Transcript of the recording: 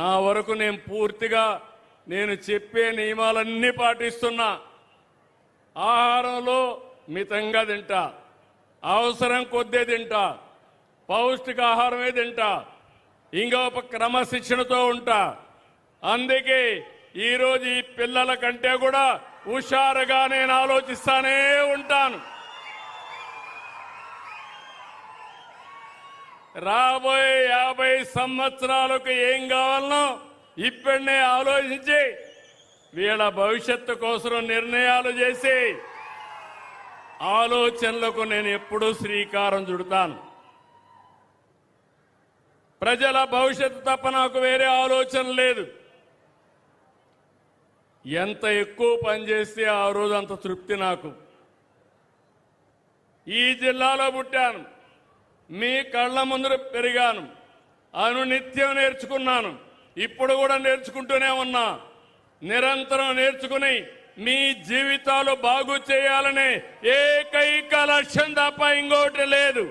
నా వరకు నేను పూర్తిగా నేను చెప్పే నియమాలన్నీ పాటిస్తున్నా. ఆహారంలో మితంగా తింటా, అవసరం కొద్దే తింటా, పౌష్టికాహారమే తింటా, ఇంకొక క్రమశిక్షణతో ఉంటా. అందుకే ఈరోజు ఈ పిల్లల కంటే కూడా హుషారుగా నేను ఆలోచిస్తానే ఉంటాను. రాబోయే 50 సంవత్సరాలకు ఏం కావాలనో ఇప్పుడే ఆలోచించి వీళ్ళ భవిష్యత్తు కోసం నిర్ణయాలు చేసి ఆలోచనలకు నేను ఎప్పుడూ శ్రీకారం చుడతాను. ప్రజల భవిష్యత్తు తప్ప నాకు వేరే ఆలోచన లేదు. ఎంత ఎక్కువ పనిచేస్తే ఆ రోజు అంత తృప్తి నాకు. ఈ జిల్లాలో పుట్టాను, మీ కళ్ళ ముందు పెరిగాను, అనునిత్యం నేర్చుకున్నాను, ఇప్పుడు కూడా నేర్చుకుంటూనే ఉన్నా. నిరంతరం నేర్చుకుని మీ జీవితాలు బాగు చేయాలనే ఏకైక లక్ష్యం తప్ప ఇంకోటి లేదు.